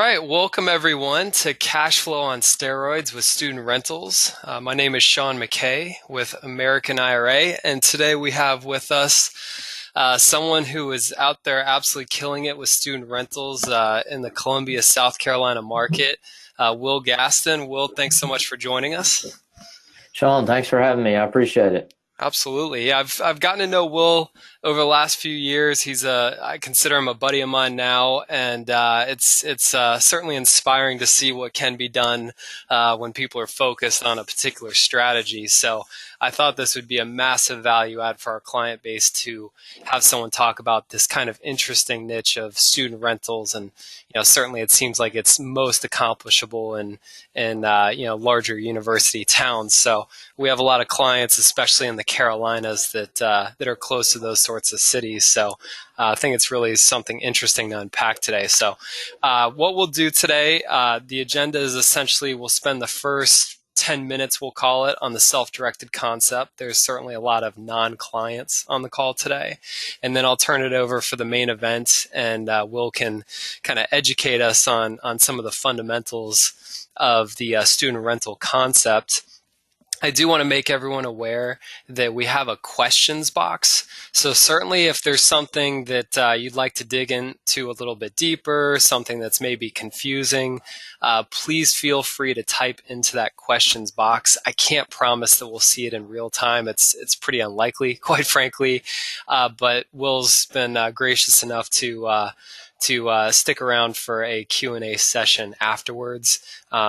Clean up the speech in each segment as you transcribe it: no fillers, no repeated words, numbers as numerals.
right, welcome everyone to Cash Flow on Steroids with Student Rentals. My name is Sean McKay with American IRA, and today we have with us someone who is out there absolutely killing it with student rentals in the Columbia, South Carolina market. Will Gaston. Will, thanks so much for joining us. Sean, thanks for having me. I appreciate it. Absolutely. Yeah, I've gotten to know Will over the last few years. I consider him a buddy of mine now, and it's certainly inspiring to see what can be done when people are focused on a particular strategy. So I thought this would be a massive value add for our client base to have someone talk about this kind of interesting niche of student rentals, and certainly it seems like it's most accomplishable in larger university towns. So we have a lot of clients, especially in the Carolinas, that are close to those sorts of cities. So I think it's really something interesting to unpack today. So what we'll do today, the agenda is essentially we'll spend the first 10 minutes, we'll call it, on the self-directed concept. There's certainly a lot of non-clients on the call today. And then I'll turn it over for the main event, and Will can kind of educate us on some of the fundamentals of the student rental concept. I do want to make everyone aware that we have a questions box. So certainly if there's something that you'd like to dig into a little bit deeper, something that's maybe confusing, please feel free to type into that questions box. I can't promise that we'll see it in real time. It's pretty unlikely, quite frankly, but Will's been gracious enough to stick around for a Q&A session afterwards.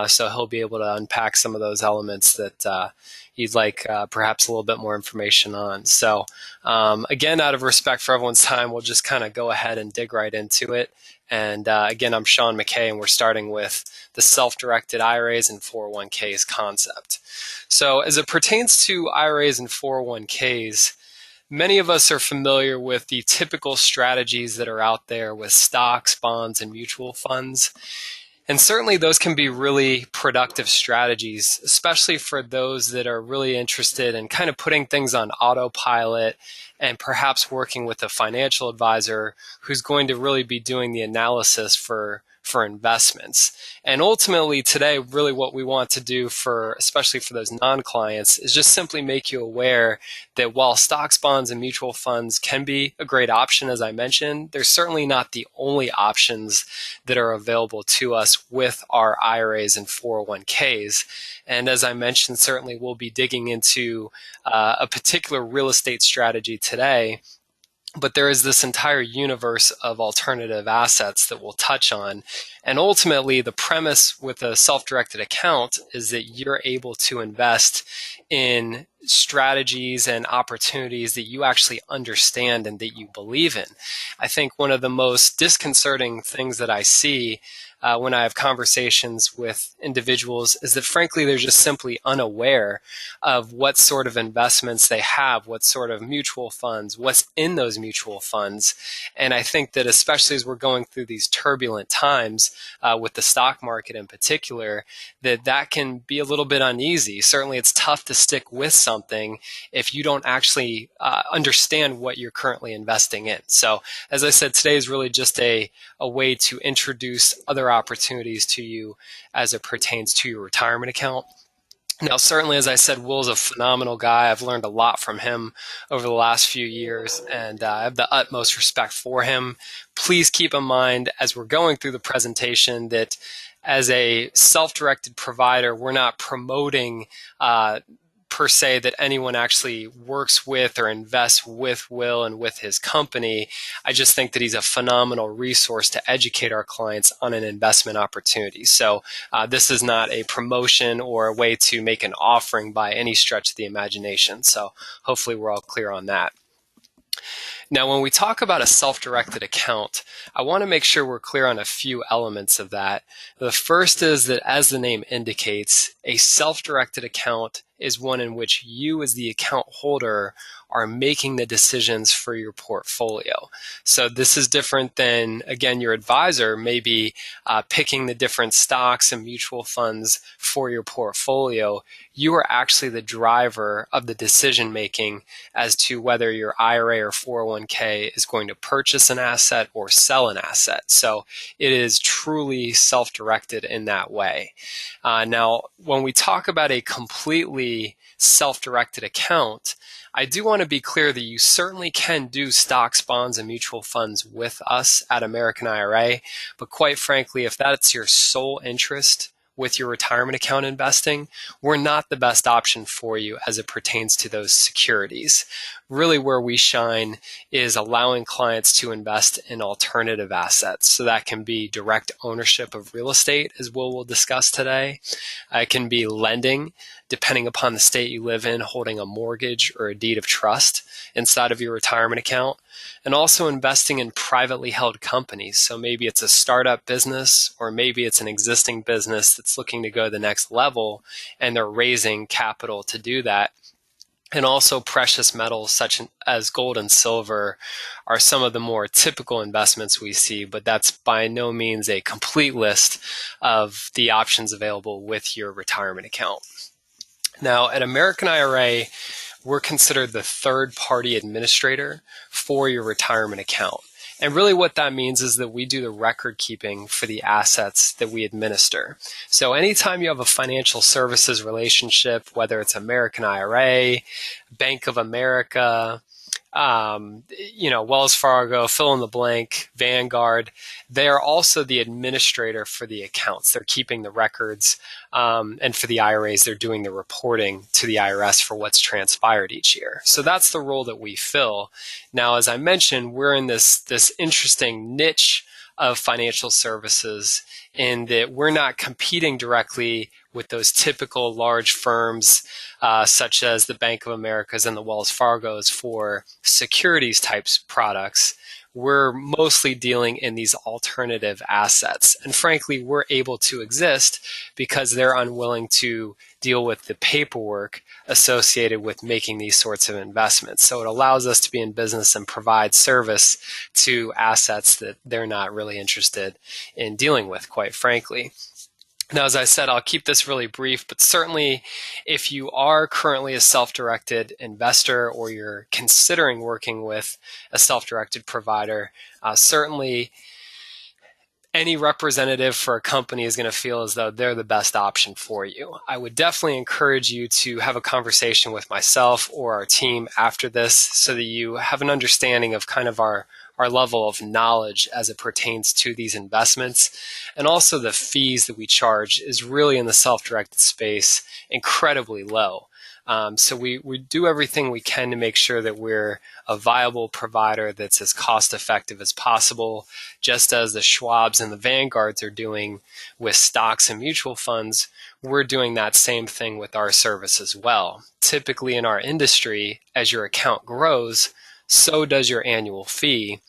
So he'll be able to unpack some of those elements that you'd like perhaps a little bit more information on. So again, out of respect for everyone's time, we'll just kind of go ahead and dig right into it. And again, I'm Sean McKay, and we're starting with the self-directed IRAs and 401ks concept. So as it pertains to IRAs and 401ks, many of us are familiar with the typical strategies that are out there with stocks, bonds, and mutual funds. And certainly those can be really productive strategies, especially for those that are really interested in kind of putting things on autopilot and perhaps working with a financial advisor who's going to really be doing the analysis for investments. And ultimately today, really what we want to do especially for those non-clients, is just simply make you aware that while stocks, bonds, and mutual funds can be a great option, as I mentioned, they're certainly not the only options that are available to us with our IRAs and 401ks. And as I mentioned, certainly we'll be digging into a particular real estate strategy today. But there is this entire universe of alternative assets that we'll touch on. And ultimately, the premise with a self-directed account is that you're able to invest in strategies and opportunities that you actually understand and that you believe in. I think one of the most disconcerting things that I see when I have conversations with individuals is that, frankly, they're just simply unaware of what sort of investments they have, what sort of mutual funds, what's in those mutual funds. And I think that especially as we're going through these turbulent times with the stock market in particular, that can be a little bit uneasy. Certainly it's tough to stick with something if you don't actually understand what you're currently investing in. So as I said, today is really just a way to introduce other opportunities to you as it pertains to your retirement account. Now, certainly, as I said, Will's a phenomenal guy. I've learned a lot from him over the last few years, and I have the utmost respect for him. Please keep in mind, as we're going through the presentation, that as a self-directed provider, we're not promoting per se that anyone actually works with or invests with Will and with his company. I just think that he's a phenomenal resource to educate our clients on an investment opportunity. So this is not a promotion or a way to make an offering by any stretch of the imagination. So hopefully we're all clear on that. Now, when we talk about a self-directed account, I want to make sure we're clear on a few elements of that. The first is that, as the name indicates, a self-directed account is one in which you, as the account holder, are making the decisions for your portfolio. So this is different than, again, your advisor maybe picking the different stocks and mutual funds for your portfolio. You are actually the driver of the decision making as to whether your IRA or 401k is going to purchase an asset or sell an asset. So it is truly self-directed in that way. Now, when we talk about a completely self-directed account, I do want to be clear that you certainly can do stocks, bonds, and mutual funds with us at American IRA. But quite frankly, if that's your sole interest with your retirement account investing, we're not the best option for you as it pertains to those securities. Really where we shine is allowing clients to invest in alternative assets. So that can be direct ownership of real estate, as we'll discuss today. It can be lending, depending upon the state you live in, holding a mortgage or a deed of trust inside of your retirement account, and also investing in privately held companies. So maybe it's a startup business, or maybe it's an existing business that's looking to go to the next level, and they're raising capital to do that. And also precious metals such as gold and silver are some of the more typical investments we see, but that's by no means a complete list of the options available with your retirement account. Now, at American IRA, we're considered the third-party administrator for your retirement account. And really what that means is that we do the record keeping for the assets that we administer. So anytime you have a financial services relationship, whether it's American IRA, Bank of America, Wells Fargo, fill in the blank, Vanguard, they are also the administrator for the accounts. They're keeping the records, and for the IRAs, they're doing the reporting to the IRS for what's transpired each year. So that's the role that we fill. Now, as I mentioned, we're in this interesting niche of financial services in that we're not competing directly with those typical large firms such as the Bank of Americas and the Wells Fargos for securities types products. We're mostly dealing in these alternative assets. And frankly, we're able to exist because they're unwilling to deal with the paperwork associated with making these sorts of investments. So it allows us to be in business and provide service to assets that they're not really interested in dealing with, quite frankly. Now, as I said, I'll keep this really brief, but certainly if you are currently a self-directed investor or you're considering working with a self-directed provider, certainly any representative for a company is going to feel as though they're the best option for you. I would definitely encourage you to have a conversation with myself or our team after this so that you have an understanding of kind of our level of knowledge as it pertains to these investments. And also the fees that we charge is really in the self-directed space incredibly low. So we do everything we can to make sure that we're a viable provider that's as cost effective as possible, just as the Schwabs and the Vanguards are doing with stocks and mutual funds. We're doing that same thing with our service as well. Typically in our industry, as your account grows, so does your annual fee.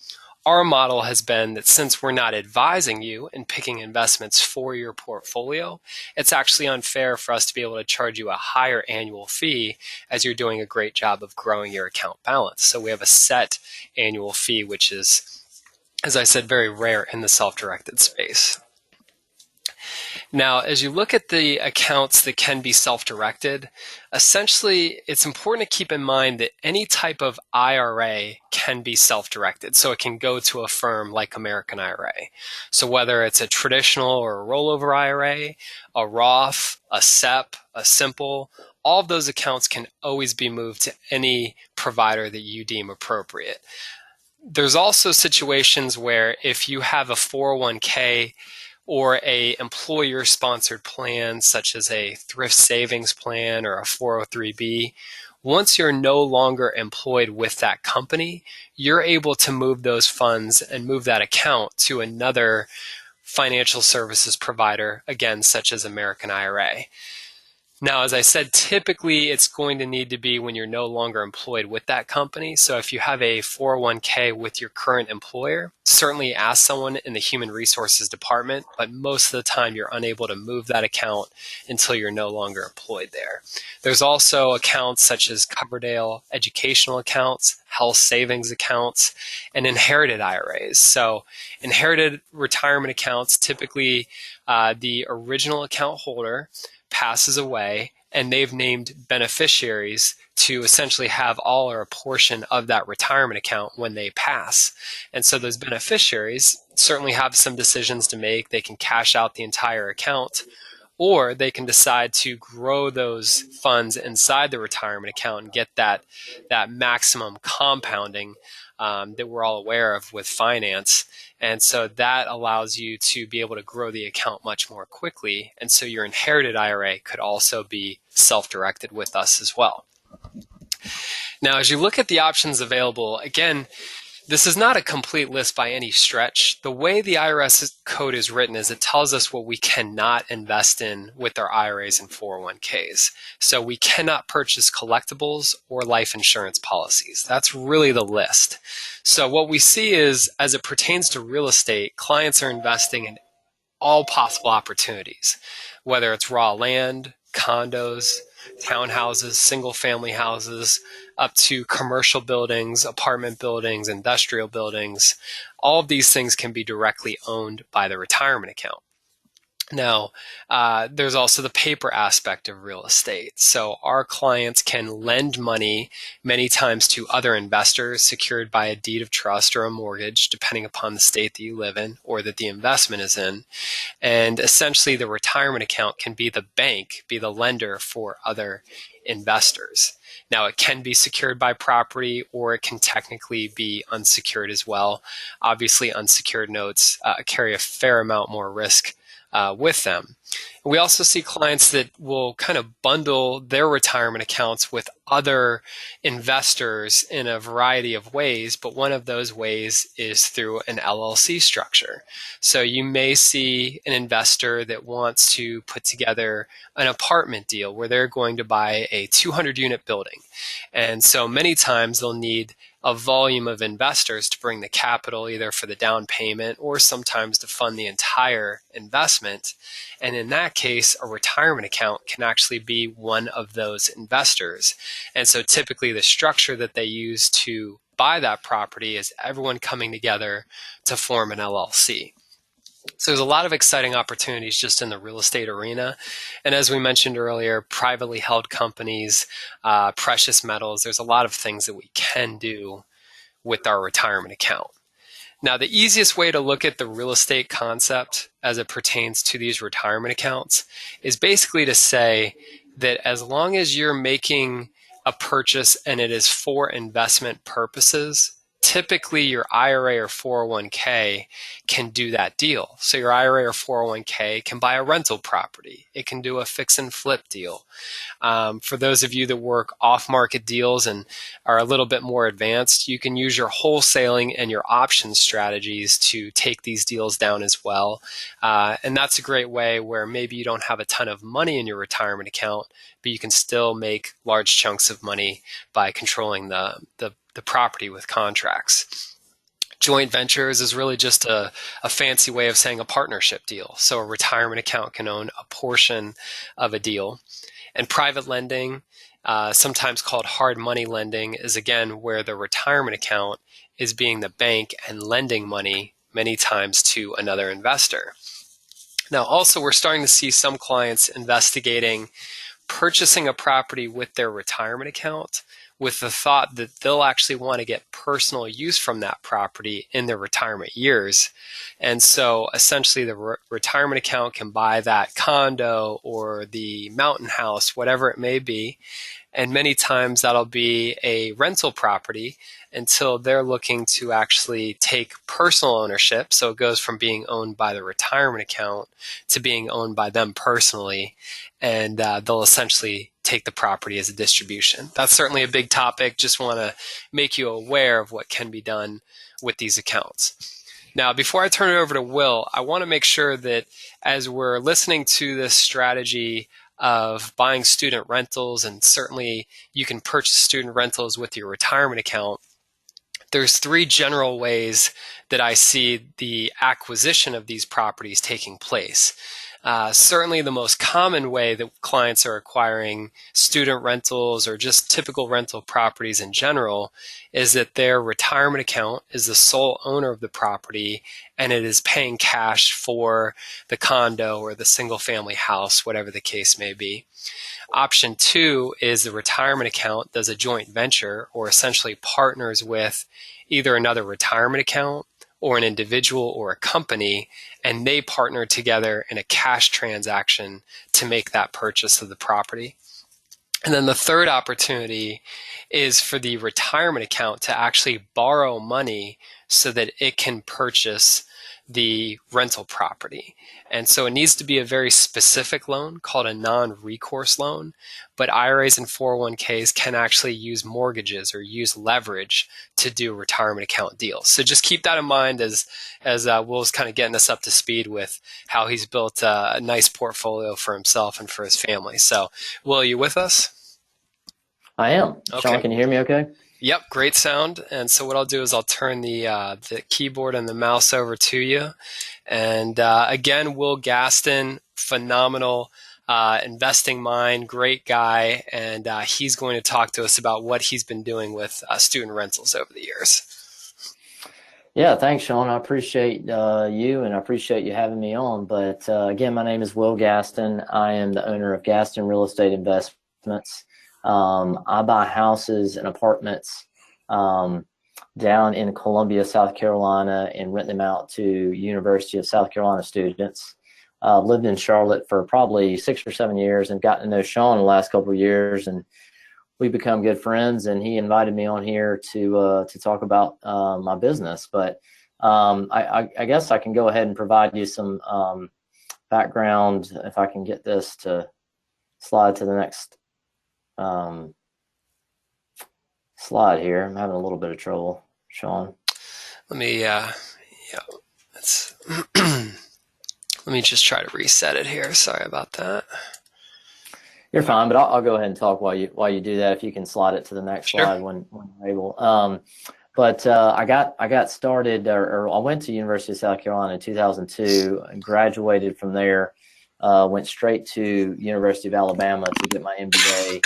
Our model has been that since we're not advising you and picking investments for your portfolio, it's actually unfair for us to be able to charge you a higher annual fee as you're doing a great job of growing your account balance. So we have a set annual fee, which is, as I said, very rare in the self-directed space. Now, as you look at the accounts that can be self-directed, essentially it's important to keep in mind that any type of IRA can be self-directed. So it can go to a firm like American IRA. So whether it's a traditional or a rollover IRA, a Roth, a SEP, a simple, all of those accounts can always be moved to any provider that you deem appropriate. There's also situations where if you have a 401k or a employer-sponsored plan, such as a thrift savings plan or a 403b, once you're no longer employed with that company, you're able to move those funds and move that account to another financial services provider, again, such as American IRA. Now, as I said, typically it's going to need to be when you're no longer employed with that company. So if you have a 401k with your current employer, certainly ask someone in the human resources department, but most of the time you're unable to move that account until you're no longer employed there. There's also accounts such as Coverdale educational accounts, health savings accounts, and inherited IRAs. So inherited retirement accounts, typically the original account holder passes away and they've named beneficiaries to essentially have all or a portion of that retirement account when they pass. And so those beneficiaries certainly have some decisions to make. They can cash out the entire account, or they can decide to grow those funds inside the retirement account and get that maximum compounding that we're all aware of with finance. And so that allows you to be able to grow the account much more quickly. And so your inherited IRA could also be self-directed with us as well. Now, as you look at the options available, again, this is not a complete list by any stretch. The way the IRS code is written is it tells us what we cannot invest in with our IRAs and 401ks. So we cannot purchase collectibles or life insurance policies. That's really the list. So what we see is, as it pertains to real estate, clients are investing in all possible opportunities, whether it's raw land, condos, townhouses, single-family houses, up to commercial buildings, apartment buildings, industrial buildings. All of these things can be directly owned by the retirement account. Now, there's also the paper aspect of real estate. So our clients can lend money many times to other investors secured by a deed of trust or a mortgage, depending upon the state that you live in or that the investment is in. And essentially, the retirement account can be the bank, be the lender for other investors. Now, it can be secured by property, or it can technically be unsecured as well. Obviously, unsecured notes carry a fair amount more risk with them. We also see clients that will kind of bundle their retirement accounts with other investors in a variety of ways, but one of those ways is through an LLC structure. So you may see an investor that wants to put together an apartment deal where they're going to buy a 200-unit building. And so many times they'll need a volume of investors to bring the capital, either for the down payment or sometimes to fund the entire investment. And in that case, a retirement account can actually be one of those investors. And so typically the structure that they use to buy that property is everyone coming together to form an LLC. So there's a lot of exciting opportunities just in the real estate arena. And as we mentioned earlier, privately held companies, precious metals, there's a lot of things that we can do with our retirement account. Now, the easiest way to look at the real estate concept as it pertains to these retirement accounts is basically to say that as long as you're making a purchase and it is for investment purposes, typically your IRA or 401k can do that deal. So your IRA or 401k can buy a rental property. It can do a fix and flip deal. For those of you that work off-market deals and are a little bit more advanced, you can use your wholesaling and your option strategies to take these deals down as well. And that's a great way where maybe you don't have a ton of money in your retirement account, but you can still make large chunks of money by controlling the property with contracts. Joint ventures is really just a fancy way of saying a partnership deal. So a retirement account can own a portion of a deal. And private lending, sometimes called hard money lending, is again where the retirement account is being the bank and lending money many times to another investor. Now, also, we're starting to see some clients investigating purchasing a property with their retirement account with the thought that they'll actually want to get personal use from that property in their retirement years. And so essentially the retirement account can buy that condo or the mountain house, whatever it may be. And many times that'll be a rental property until they're looking to actually take personal ownership. So it goes from being owned by the retirement account to being owned by them personally. And they'll essentially take the property as a distribution. That's certainly a big topic. Just want to make you aware of what can be done with these accounts. Now, before I turn it over to Will, I want to make sure that as we're listening to this strategy of buying student rentals, and certainly you can purchase student rentals with your retirement account, there's three general ways that I see the acquisition of these properties taking place. Certainly the most common way that clients are acquiring student rentals or just typical rental properties in general is that their retirement account is the sole owner of the property and it is paying cash for the condo or the single family house, whatever the case may be. Option two is the retirement account does a joint venture or essentially partners with either another retirement account or an individual or a company, and they partner together in a cash transaction to make that purchase of the property. And then the third opportunity is for the retirement account to actually borrow money so that it can purchase the rental property. And so it needs to be a very specific loan called a non-recourse loan, but IRAs and 401ks can actually use mortgages or use leverage to do retirement account deals. So just keep that in mind as Will's kind of getting us up to speed with how he's built a nice portfolio for himself and for his family. So Will, are you with us? I am. Okay. Sean, can you hear me okay? Yep, great sound. And so what I'll do is I'll turn the keyboard and the mouse over to you. And again, Will Gaston, phenomenal investing mind, great guy, and he's going to talk to us about what he's been doing with student rentals over the years. Yeah, thanks, Sean. I appreciate you, and I appreciate you having me on. But again, my name is Will Gaston. I am the owner of Gaston Real Estate Investments. I buy houses and apartments down in Columbia, South Carolina, and rent them out to University of South Carolina students. Lived in Charlotte for probably 6 or 7 years and gotten to know Sean the last couple of years, and we become good friends. And he invited me on here to talk about my business. But I guess I can go ahead and provide you some background if I can get this to slide to the next slide here. I'm having a little bit of trouble, Sean. Let me let's let me just try to reset it here. Sorry about that. You're fine, but I'll go ahead and talk while you do that. If you can slide it to the next slide when you're able. But I got started, or I went to University of South Carolina in 2002 and graduated from there. Went straight to University of Alabama to get my MBA,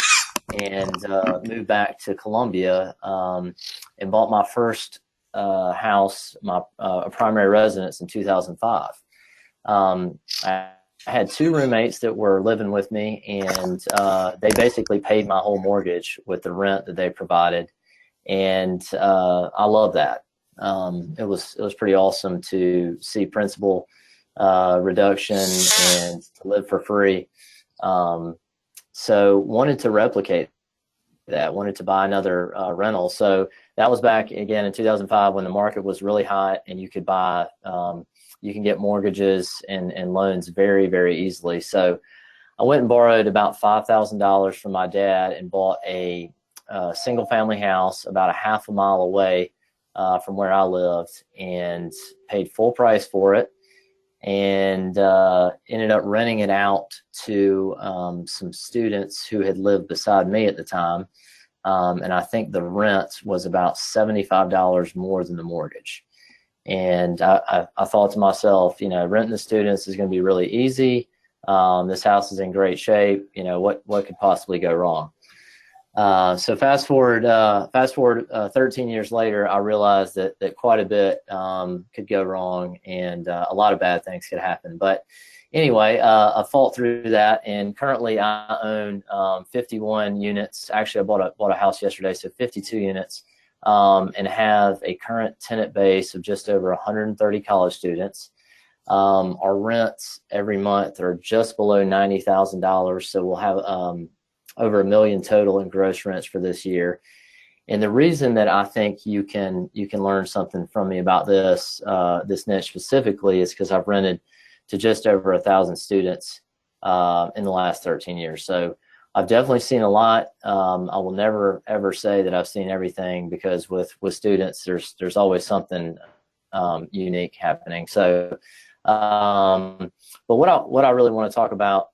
and moved back to Columbia and bought my first house, my primary residence, in 2005. I had two roommates that were living with me, and they basically paid my whole mortgage with the rent that they provided, and I love that. It was pretty awesome to see principal reduction and to live for free. So wanted to replicate that, wanted to buy another rental. So that was back again in 2005 when the market was really hot and you could buy, you can get mortgages and loans very, very easily. So I went and borrowed about $5,000 from my dad and bought a single family house about a half a mile away from where I lived, and paid full price for it, and ended up renting it out to some students who had lived beside me at the time. And I think the rent was about $75 more than the mortgage. And I thought to myself, renting the students is going to be really easy. This house is in great shape. What could possibly go wrong? So fast forward 13 years later, I realized that quite a bit could go wrong, and a lot of bad things could happen. But anyway, I fought through that, and currently I own 51 units. Actually, I bought a house yesterday, so 52 units, and have a current tenant base of just over 130 college students. Our rents every month are just below $90,000, so we'll have over $1 million total in gross rents for this year. And the reason that I think you can learn something from me about this niche specifically is because I've rented to just over 1,000 students in the last 13 years. So I've definitely seen a lot. I will never ever say that I've seen everything, because with students there's always something unique happening. So But what I really want to talk about,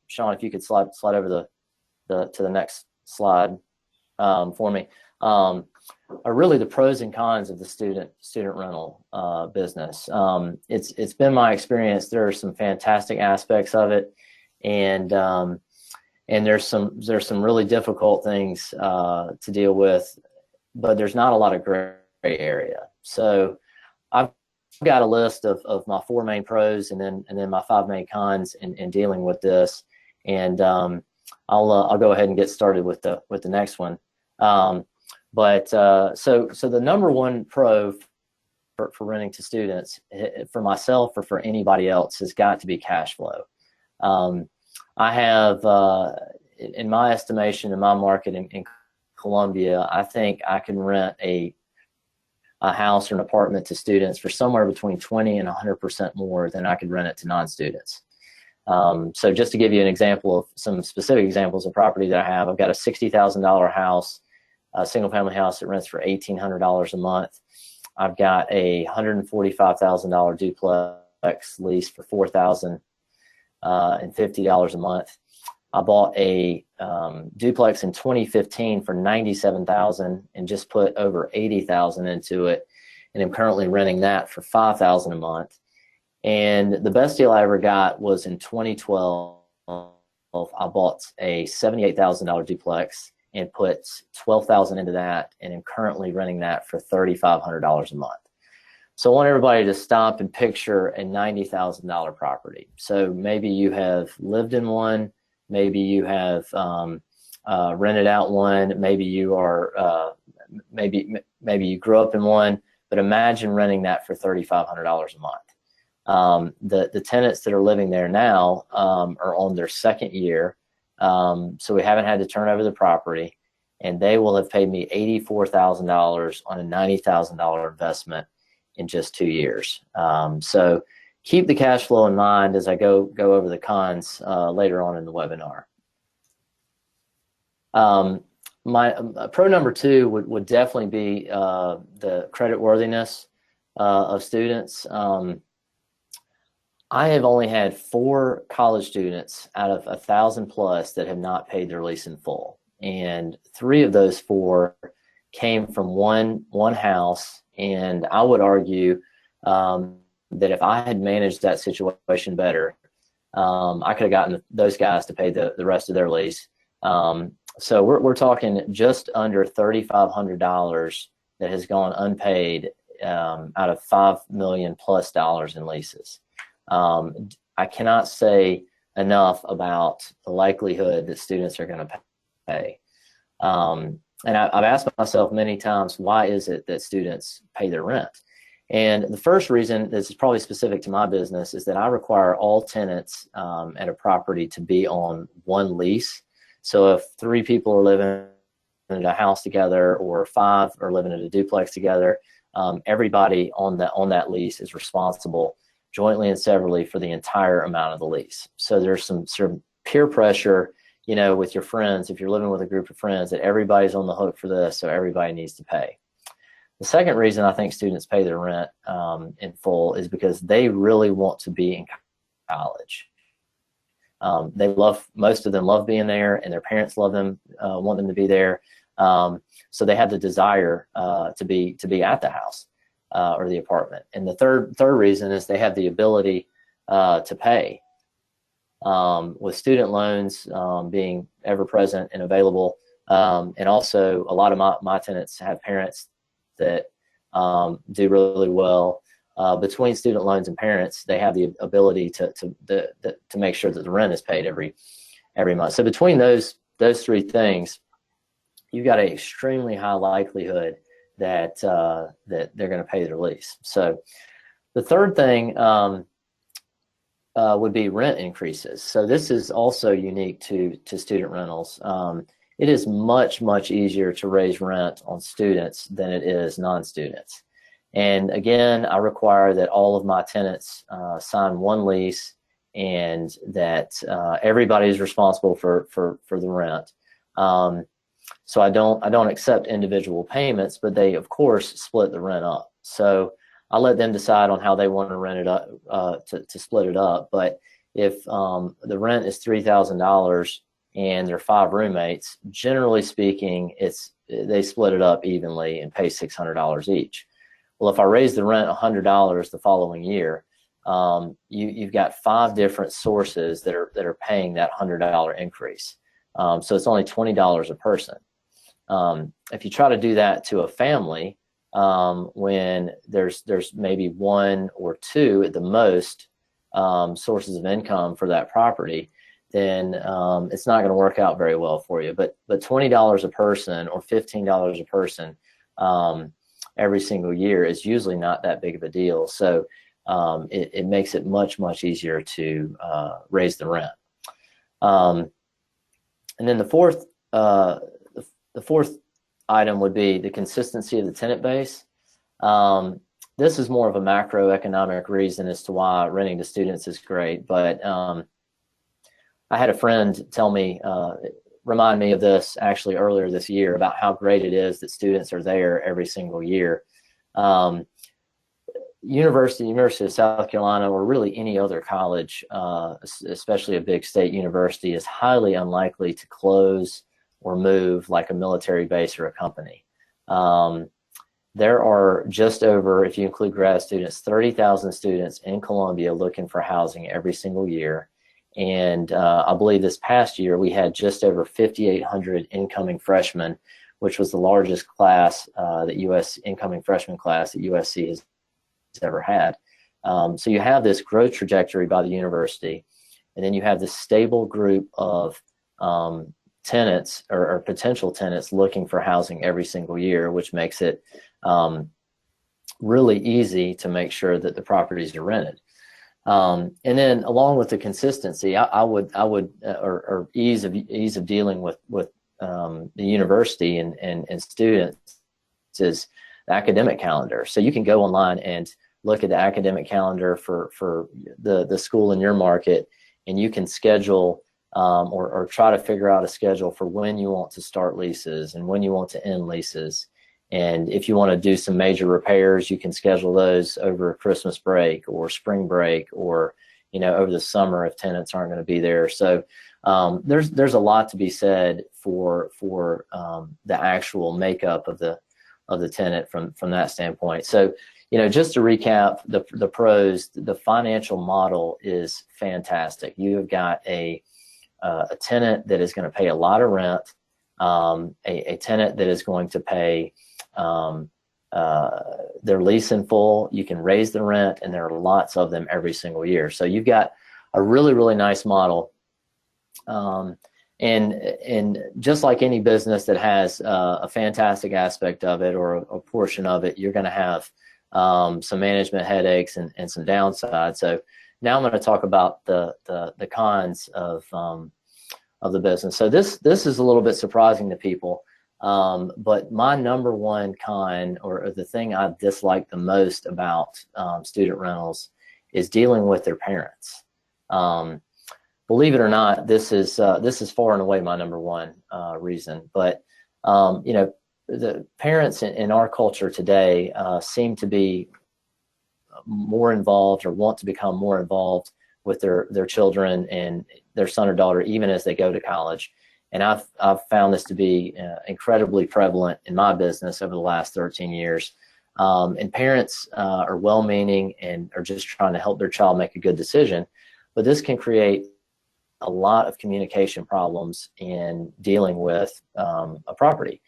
Sean, if you could slide over to the next slide for me, are really the pros and cons of the student rental business. It's been my experience. There are some fantastic aspects of it, and there's some really difficult things to deal with, but there's not a lot of gray area. So I've got a list of my 4 main pros and then my 5 main cons in dealing with this, and I'll go ahead and get started with the next one. So the number one pro for renting to students, for myself or for anybody else, has got to be cash flow. I have, in my estimation, in my market in Columbia, I think I can rent a house or an apartment to students for somewhere between 20 and 100% more than I could rent it to non-students. So just to give you an example of some specific examples of property that I have, I've got a $60,000 house, a single family house that rents for $1,800 a month. I've got a $145,000 duplex lease for $4,050 a month. I bought a duplex in 2015 for $97,000 and just put over $80,000 into it, and I'm currently renting that for $5,000 a month. And the best deal I ever got was in 2012. I bought a $78,000 duplex and put $12,000 into that, and I'm currently renting that for $3,500 a month. So I want everybody to stop and picture a $90,000 property. So maybe you have lived in one, maybe you have rented out one, maybe you are maybe you grew up in one, but imagine renting that for $3,500 a month. The tenants that are living there now are on their 2nd year, so we haven't had to turn over the property, and they will have paid me $84,000 on a $90,000 investment in just 2 years. So keep the cash flow in mind as I go over the cons later on in the webinar. My pro number 2 would definitely be the credit worthiness of students. I have only had 4 college students out of 1,000 plus that have not paid their lease in full, and 3 of those 4 came from one house. And I would argue that if I had managed that situation better, I could have gotten those guys to pay the rest of their lease. So we're talking just under $3,500 that has gone unpaid out of $5 million plus in leases. I cannot say enough about the likelihood that students are going to pay. And I've asked myself many times, why is it that students pay their rent? And the first reason, this is probably specific to my business, is that I require all tenants at a property to be on one lease. So if 3 people are living in a house together, or 5 are living in a duplex together, everybody on that lease is responsible jointly and severally for the entire amount of the lease. So there's some sort of peer pressure, with your friends, if you're living with a group of friends, that everybody's on the hook for this, so everybody needs to pay. The second reason I think students pay their rent in full is because they really want to be in college. Most of them love being there, and their parents love them, want them to be there. So they have the desire to be at the house or the apartment. And the third reason is they have the ability to pay. With student loans being ever present and available, and also a lot of my tenants have parents that do really well. Between student loans and parents, they have the ability to make sure that the rent is paid every month. So between those 3 things, you've got an extremely high likelihood that they're going to pay their lease. So the third thing would be rent increases. So this is also unique to student rentals. It is much, much easier to raise rent on students than it is non-students. And again, I require that all of my tenants sign one lease, and that everybody is responsible for the rent. So I don't accept individual payments, but they of course split the rent up. So I let them decide on how they want to rent it up, to split it up. But if the rent is $3,000 and there are 5 roommates, generally speaking, they split it up evenly and pay $600 each. Well, if I raise the rent $100 the following year, you've got 5 different sources that are paying that $100 increase. So it's only $20 a person. If you try to do that to a family, when there's maybe 1 or 2 at the most sources of income for that property, then it's not going to work out very well for you. But $20 a person or $15 a person every single year is usually not that big of a deal. So it makes it much, much easier to raise the rent. And then the fourth item would be the consistency of the tenant base. This is more of a macroeconomic reason as to why renting to students is great. But I had a friend remind me of this actually earlier this year about how great it is that students are there every single year. University of South Carolina, or really any other college, especially a big state university, is highly unlikely to close or move like a military base or a company. There are just over, if you include grad students, 30,000 students in Columbia looking for housing every single year. And I believe this past year we had just over 5,800 incoming freshmen, which was the largest class, incoming freshman class that USC has ever had. So you have this growth trajectory by the university, and then you have this stable group of tenants or potential tenants looking for housing every single year, which makes it really easy to make sure that the properties are rented. And then along with the consistency, or ease of dealing with the university and students is the academic calendar. So you can go online and look at the academic calendar for the school in your market, and you can schedule or try to figure out a schedule for when you want to start leases and when you want to end leases. And if you want to do some major repairs, you can schedule those over Christmas break or spring break, or over the summer if tenants aren't going to be there. So there's a lot to be said for the actual makeup of the tenant from that standpoint. So just to recap the pros, the financial model is fantastic. You have got a tenant that is going to pay a lot of rent, a tenant that is going to pay their lease in full. You can raise the rent, and there are lots of them every single year. So you've got a really, really nice model. And just like any business that has a fantastic aspect of it or a portion of it, you're going to have some management headaches and some downsides. So now I'm going to talk about the cons of the business. So this is a little bit surprising to people. But my number one con, or the thing I dislike the most about student rentals, is dealing with their parents. Believe it or not, this is far and away my number one reason. But the parents in our culture today seem to be more involved, or want to become more involved with their children and their son or daughter, even as they go to college. And I've found this to be incredibly prevalent in my business over the last 13 years. And parents are well-meaning and are just trying to help their child make a good decision. But this can create a lot of communication problems in dealing with a property.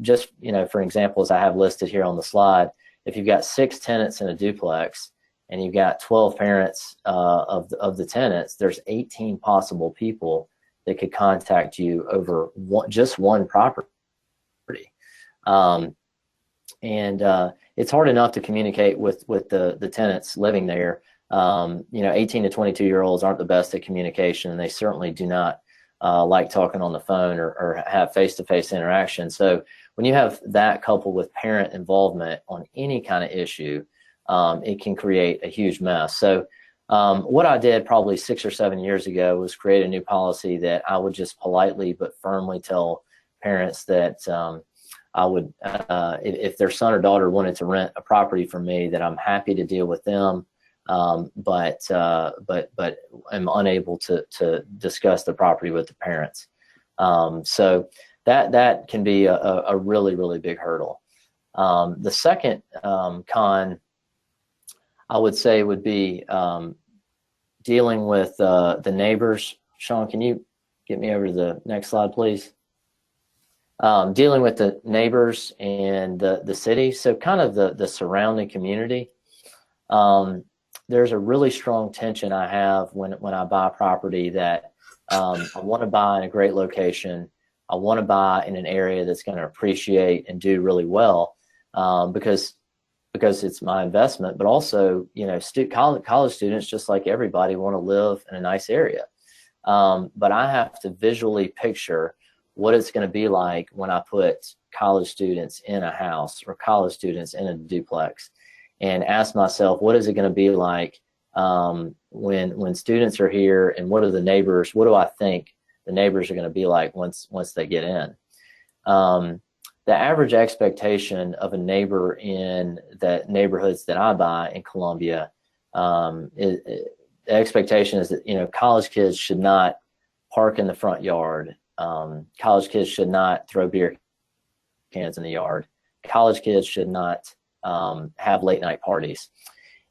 Just, for example, as I have listed here on the slide, if you've got 6 tenants in a duplex and you've got 12 parents of the tenants, there's 18 possible people that could contact you over just one property. And it's hard enough to communicate with the tenants living there. 18 to 22-year-olds aren't the best at communication, and they certainly do not like talking on the phone or have face-to-face interaction. So when you have that coupled with parent involvement on any kind of issue, it can create a huge mess. So what I did probably 6 or 7 years ago was create a new policy that I would just politely but firmly tell parents that I would, if their son or daughter wanted to rent a property from me, that I'm happy to deal with them, but I'm unable to discuss the property with the parents. So that can be a really, really big hurdle. The second con, I would say, would be dealing with the neighbors. Sean, can you get me over to the next slide, please? Dealing with the neighbors and the city, so kind of the surrounding community. There's a really strong tension I have when I buy property, that I want to buy in a great location. I want to buy in an area that's going to appreciate and do really well, because it's my investment. But also, you know, college students, just like everybody, want to live in a nice area. But I have to visually picture what it's going to be like when I put college students in a house or college students in a duplex, and ask myself, what is it going to be like when students are here, and what are the neighbors? What do I think the neighbors are going to be like once they get in? The average expectation of a neighbor in the neighborhoods that I buy in Columbia, the expectation is that, you know, college kids should not park in the front yard. College kids should not throw beer cans in the yard. College kids should not have late night parties.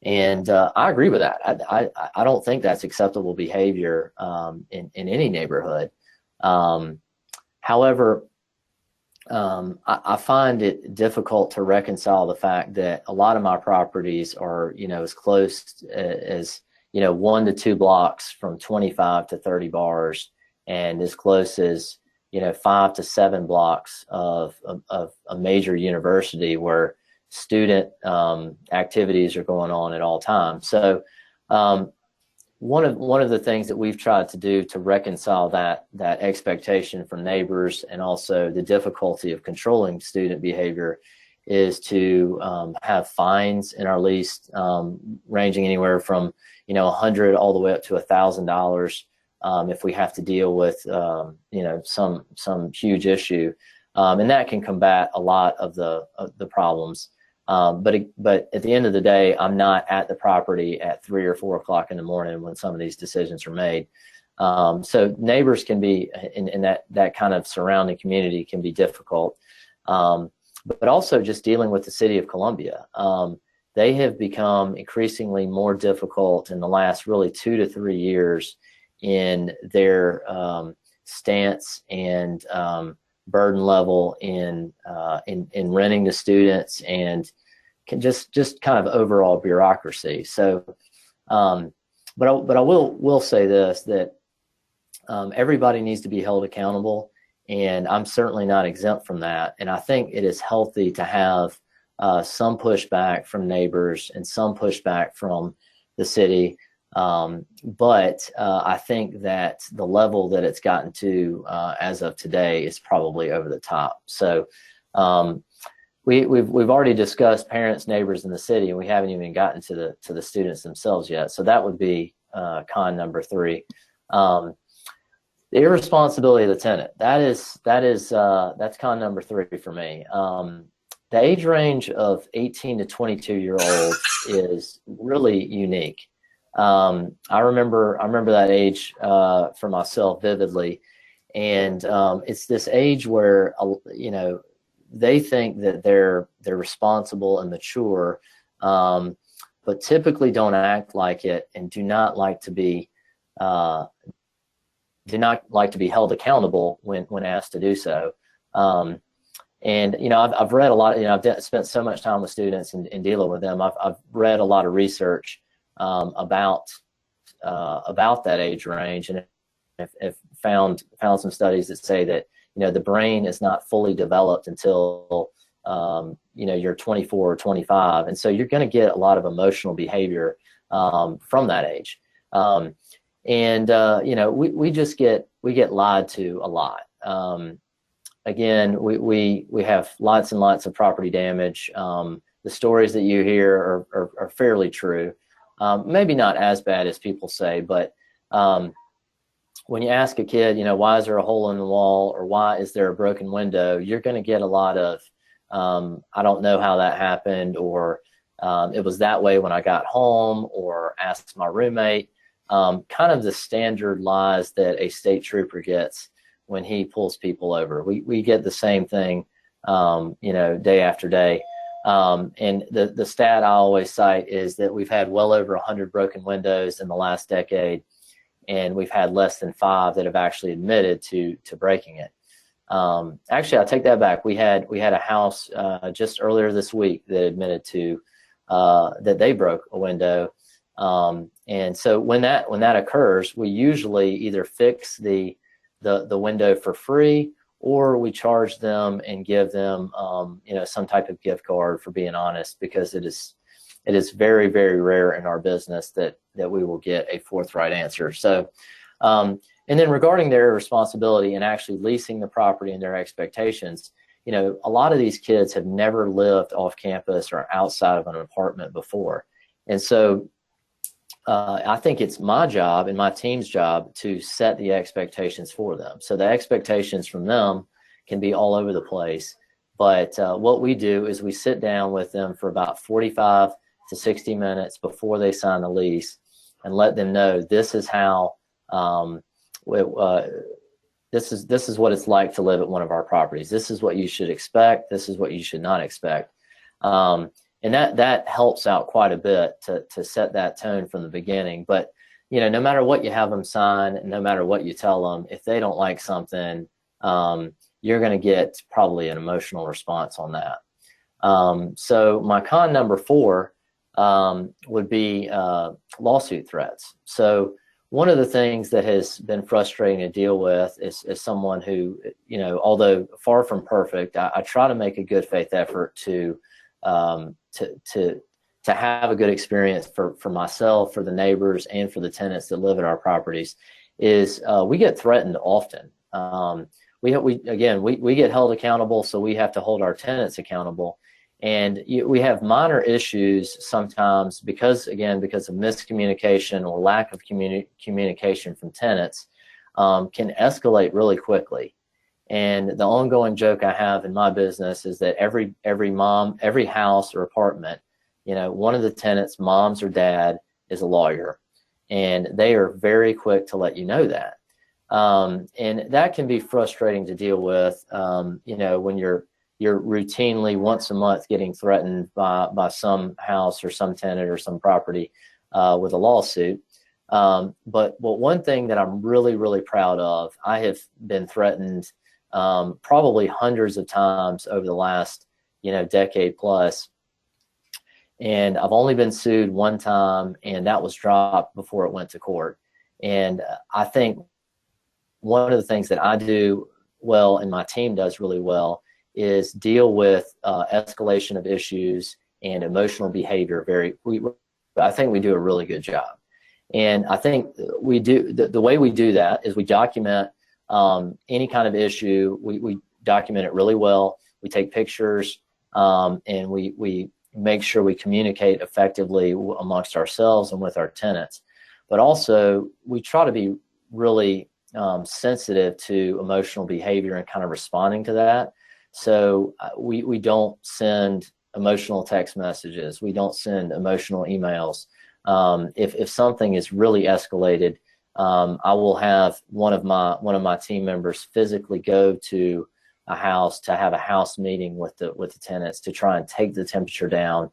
And I agree with that. I don't think that's acceptable behavior in any neighborhood. However, I find it difficult to reconcile the fact that a lot of my properties are, you know, as close as, you know, 1 to 2 blocks from 25 to 30 bars, and as close as, you know, 5 to 7 blocks of a major university where student activities are going on at all times. So one of the things that we've tried to do to reconcile that expectation from neighbors, and also the difficulty of controlling student behavior, is to have fines in our lease, ranging anywhere from, you know, $100 all the way up to $1,000 if we have to deal with you know, some huge issue, and that can combat a lot of the problems. But at the end of the day, I'm not at the property at 3 or 4 o'clock in the morning when some of these decisions are made. So neighbors can be, in that kind of surrounding community, can be difficult. But also just dealing with the city of Columbia. They have become increasingly more difficult in the last really 2 to 3 years in their stance and burden level in renting to students, and can just kind of overall bureaucracy. So, but I will say this, that everybody needs to be held accountable, and I'm certainly not exempt from that. And I think it is healthy to have some pushback from neighbors and some pushback from the city. But I think that the level that it's gotten to as of today is probably over the top. So we've already discussed parents, neighbors, in the city, and we haven't even gotten to the students themselves yet. So that would be con number 3. The irresponsibility of the tenant. That's con number 3 for me. The age range of 18 to 22-year-olds is really unique. I remember that age for myself vividly, and it's this age where, you know, they think that they're responsible and mature, but typically don't act like it, and do not like to be held accountable when asked to do so. And, you know, I've read a lot, you know, I've spent so much time with students and dealing with them. I've read a lot of research about that age range, and have found some studies that say that, you know, the brain is not fully developed until you know, you're 24 or 25, and so you're going to get a lot of emotional behavior from that age. And you know, we get lied to a lot. Again, we have lots and lots of property damage. The stories that you hear are fairly true. Maybe not as bad as people say, but when you ask a kid, why is there a hole in the wall or why is there a broken window, you're going to get a lot of, I don't know how that happened, or it was that way when I got home, or asked my roommate, kind of the standard lies that a state trooper gets when he pulls people over. We get the same thing, day after day. And the stat I always cite is that we've had well over 100 broken windows in the last decade, and we've had less than 5 that have actually admitted to breaking it. Actually, I take that back. We had a house just earlier this week that admitted to that they broke a window. And so when that occurs, we usually either fix the window for free, or we charge them and give them some type of gift card, for being honest, because it is very, very rare in our business that we will get a forthright answer. So and then regarding their responsibility and actually leasing the property and their expectations, a lot of these kids have never lived off campus or outside of an apartment before. And so I think it's my job and my team's job to set the expectations for them. So the expectations from them can be all over the place. But what we do is we sit down with them for about 45 to 60 minutes before they sign the lease and let them know this is how this is what it's like to live at one of our properties. This is what you should expect. This is what you should not expect. And that helps out quite a bit to set that tone from the beginning. But, no matter what you have them sign, no matter what you tell them, if they don't like something, you're going to get probably an emotional response on that. So my con number 4 would be lawsuit threats. So one of the things that has been frustrating to deal with is someone who, although far from perfect, I try to make a good faith effort to have a good experience for myself, for the neighbors, and for the tenants that live at our properties. Is we get threatened often. We get held accountable, so we have to hold our tenants accountable. And we have minor issues sometimes because of miscommunication or lack of communication from tenants, can escalate really quickly. And the ongoing joke I have in my business is that every house or apartment, one of the tenants' moms or dad is a lawyer, and they are very quick to let you know that. And that can be frustrating to deal with, when you're routinely once a month getting threatened by some house or some tenant or some property with a lawsuit. But one thing that I'm really, really proud of, I have been threatened probably hundreds of times over the last decade plus, and I've only been sued one time, and that was dropped before it went to court. And I think one of the things that I do well and my team does really well is deal with escalation of issues and emotional behavior. I think we do a really good job. And I think we do the way we do that is we document any kind of issue. We document it really well. We take pictures, and we make sure we communicate effectively amongst ourselves and with our tenants. But also, we try to be really sensitive to emotional behavior and kind of responding to that. So we don't send emotional text messages. We don't send emotional emails. If something is really escalated, I will have one of my team members physically go to a house to have a house meeting with the tenants to try and take the temperature down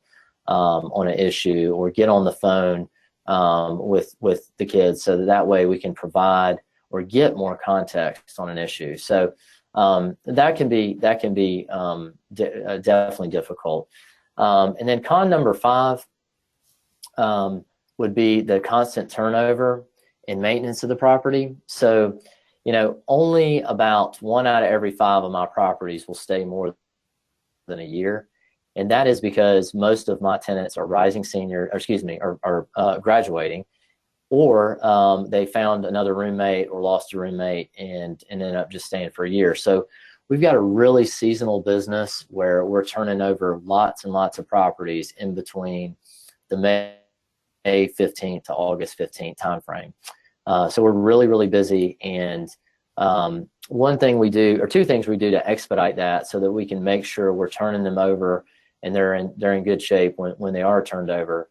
on an issue, or get on the phone with the kids, so that way we can provide or get more context on an issue. So that can be definitely difficult. And then con number 5 would be the constant turnover and maintenance of the property. So, only about 1 out of every 5 of my properties will stay more than a year. And that is because most of my tenants are graduating, or they found another roommate or lost a roommate and ended up just staying for a year. So we've got a really seasonal business where we're turning over lots and lots of properties in between the May 15th to August 15th timeframe. So we're really, really busy. And one thing we do, or two things we do to expedite that so that we can make sure we're turning them over and they're in good shape when they are turned over,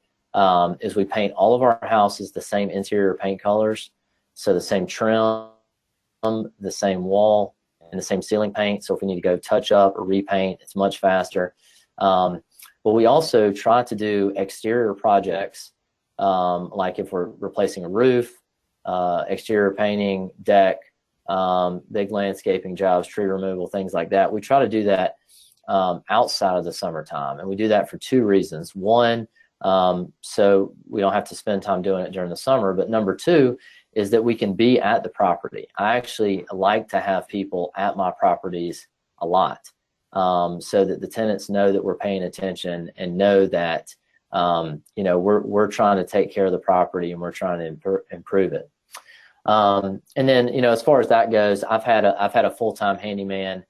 is we paint all of our houses the same interior paint colors. So the same trim, the same wall, and the same ceiling paint. So if we need to go touch up or repaint, it's much faster. But we also try to do exterior projects, like if we're replacing a roof, exterior painting, deck, big landscaping jobs, tree removal, things like that. We try to do that outside of the summertime, and we do that for two reasons. One, so we don't have to spend time doing it during the summer, but number two is that we can be at the property. I actually like to have people at my properties a lot, so that the tenants know that we're paying attention and know that we're trying to take care of the property and we're trying to improve it. And then, as far as that goes, I've had a full-time handyman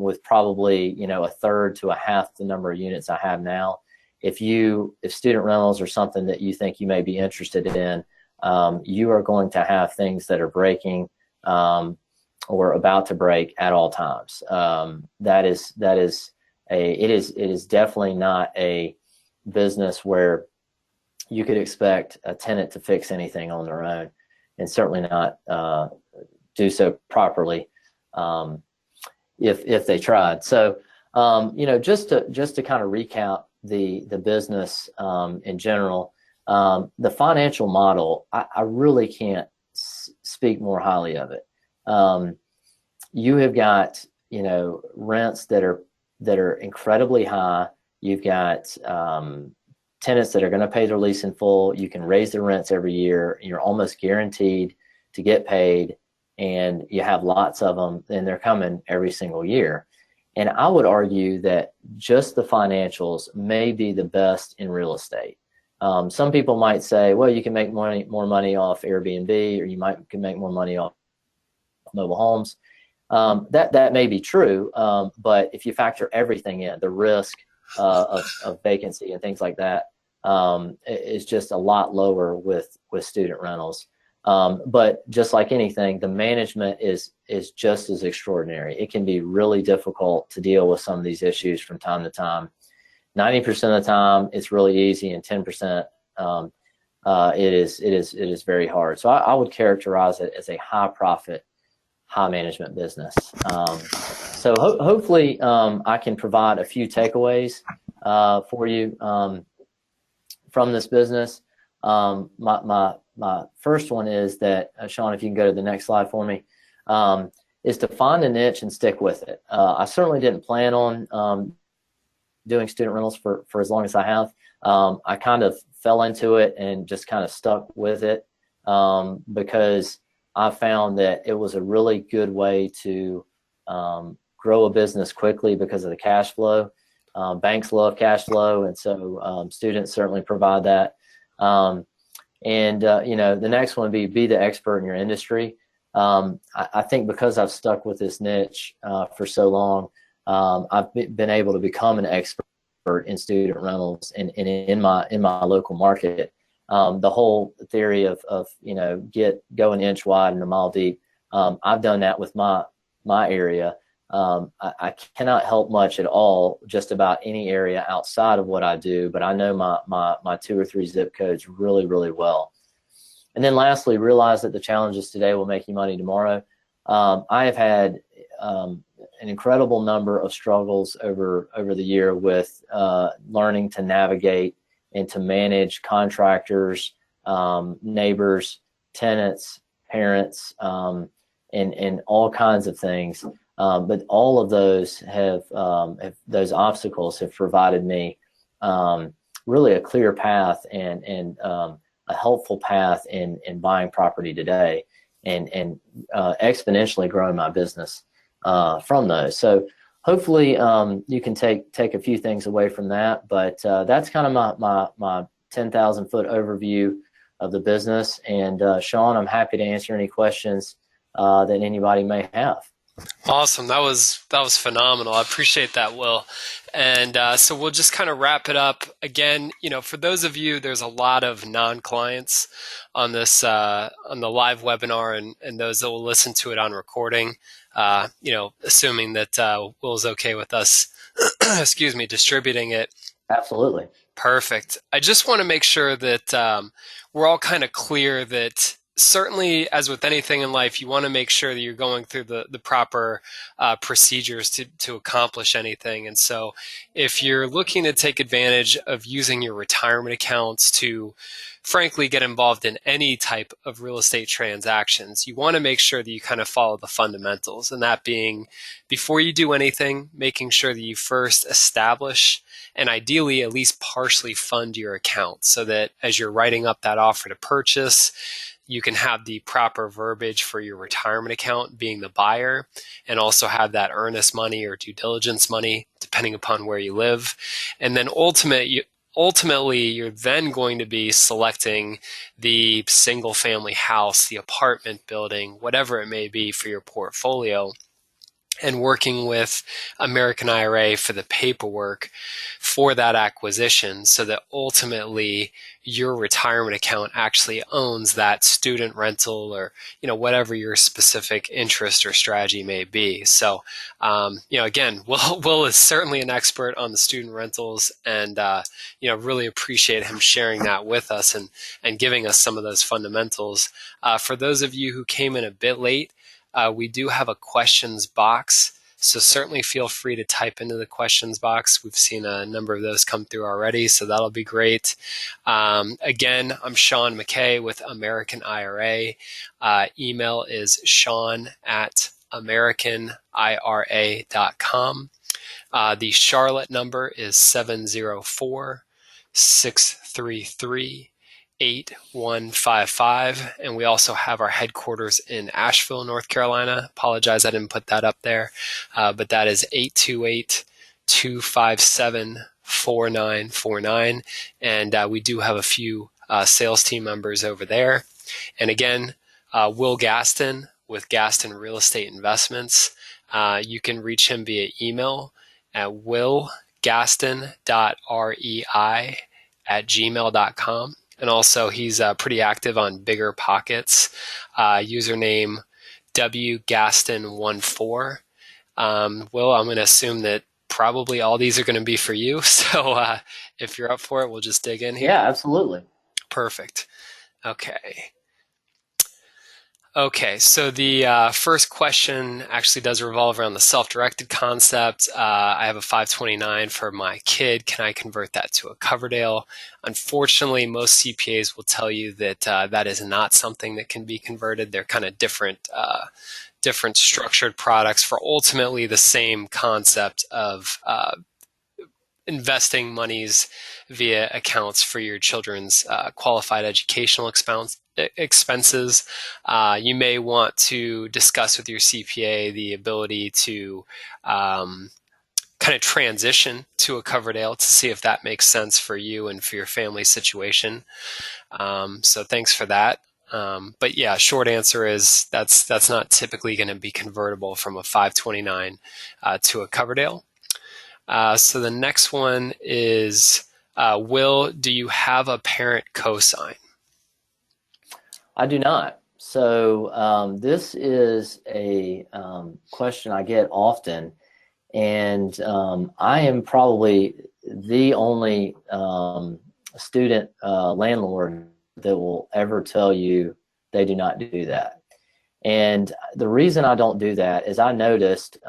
with probably, a third to a half the number of units I have now. If student rentals are something that you think you may be interested in, you are going to have things that are breaking or about to break at all times. It is definitely not a business where you could expect a tenant to fix anything on their own, and certainly not do so properly if they tried. So just to kind of recap the business in general, the financial model, I really can't speak more highly of it. You have got rents that are incredibly high. You've got tenants that are going to pay their lease in full. You can raise the rents every year. You're almost guaranteed to get paid, and you have lots of them, and they're coming every single year. And I would argue that just the financials may be the best in real estate. Some people might say, well, you can make more money off Airbnb, or you can make more money off mobile homes. That may be true, but if you factor everything in, the risk of vacancy and things like that, is just a lot lower with student rentals. But just like anything, the management is just as extraordinary. It can be really difficult to deal with some of these issues from time to time. 90% of the time, it's really easy, and 10%, it is very hard. So I would characterize it as a high profit, high management business. So hopefully I can provide a few takeaways for you from this business. My first one is that, Sean, if you can go to the next slide for me, is to find a niche and stick with it. I certainly didn't plan on doing student rentals for as long as I have. I kind of fell into it and just kind of stuck with it because I found that it was a really good way to grow a business quickly because of the cash flow. Banks love cash flow, and so students certainly provide that. The next one would be the expert in your industry. I think because I've stuck with this niche for so long, I've been able to become an expert in student rentals and in my local market. The whole theory of go an inch wide and a mile deep. I've done that with my area. I cannot help much at all just about any area outside of what I do, but I know my 2 or 3 zip codes really, really well. And then lastly, realize that the challenges today will make you money tomorrow. I have had an incredible number of struggles over the year with learning to navigate and to manage contractors, neighbors, tenants, parents, and all kinds of things. But all of those those obstacles have provided me really a clear path and a helpful path in buying property today and exponentially growing my business from those. So hopefully you can take a few things away from that. But that's kind of my 10,000 foot overview of the business. And Sean, I'm happy to answer any questions that anybody may have. Awesome. That was phenomenal. I appreciate that, Will. And so we'll just kind of wrap it up. Again, for those of you, there's a lot of non-clients on this on the live webinar, and those that will listen to it on recording. Assuming that Will's okay with us, excuse me, distributing it. Absolutely. Perfect. I just want to make sure that we're all kind of clear that certainly, as with anything in life, you want to make sure that you're going through the proper procedures to accomplish anything. And so if you're looking to take advantage of using your retirement accounts to frankly get involved in any type of real estate transactions, you want to make sure that you kind of follow the fundamentals. And that being, before you do anything, making sure that you first establish and ideally at least partially fund your account so that as you're writing up that offer to purchase, you can have the proper verbiage for your retirement account being the buyer and also have that earnest money or due diligence money, depending upon where you live. And then ultimately, you're then going to be selecting the single family house, the apartment building, whatever it may be for your portfolio, and working with American IRA for the paperwork for that acquisition so that ultimately your retirement account actually owns that student rental or, whatever your specific interest or strategy may be. So, again, Will is certainly an expert on the student rentals and, really appreciate him sharing that with us and giving us some of those fundamentals. For those of you who came in a bit late, we do have a questions box, so certainly feel free to type into the questions box. We've seen a number of those come through already, so that'll be great. Again, I'm Sean McKay with American IRA. Email is sean@americanira.com. The Charlotte number is 704-633 8155, and we also have our headquarters in Asheville, North Carolina. Apologize, I didn't put that up there, but that is 828-257-4949, and we do have a few sales team members over there. And again, Will Gaston with Gaston Real Estate Investments. You can reach him via email at willgaston.rei@gmail.com. And also, he's pretty active on Bigger Pockets, username wgaston14. Will, I'm going to assume that probably all these are going to be for you. So if you're up for it, we'll just dig in here. Yeah, absolutely. Perfect. Okay, so the first question actually does revolve around the self-directed concept. I have a 529 for my kid. Can I convert that to a Coverdale? Unfortunately, most CPAs will tell you that that is not something that can be converted. They're kind of different structured products for ultimately the same concept of investing monies via accounts for your children's qualified educational expenses. You may want to discuss with your CPA the ability to kind of transition to a Coverdale to see if that makes sense for you and for your family situation. So thanks for that. But yeah, short answer is that's not typically going to be convertible from a 529 to a Coverdale. So the next one is, Will, do you have a parent cosign? I do not. So this is a question I get often, and I am probably the only student landlord that will ever tell you they do not do that. And the reason I don't do that is I noticed,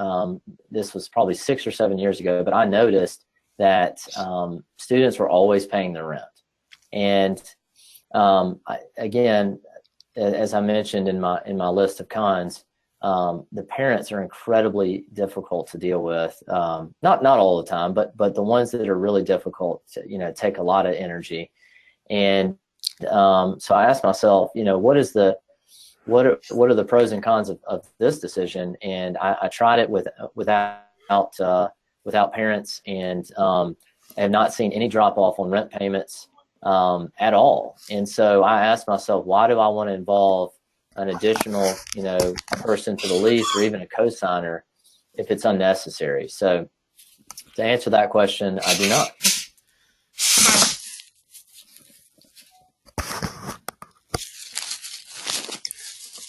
this was probably 6 or 7 years ago, but I noticed that students were always paying their rent. And again, as I mentioned in my list of cons, the parents are incredibly difficult to deal with. Not all the time, but the ones that are really difficult to, take a lot of energy. And so I asked myself, what are the pros and cons of this decision? And I tried it without parents, and have not seen any drop off on rent payments at all. And so I asked myself, why do I want to involve an additional, person to the lease or even a cosigner if it's unnecessary. So to answer that question, I do not.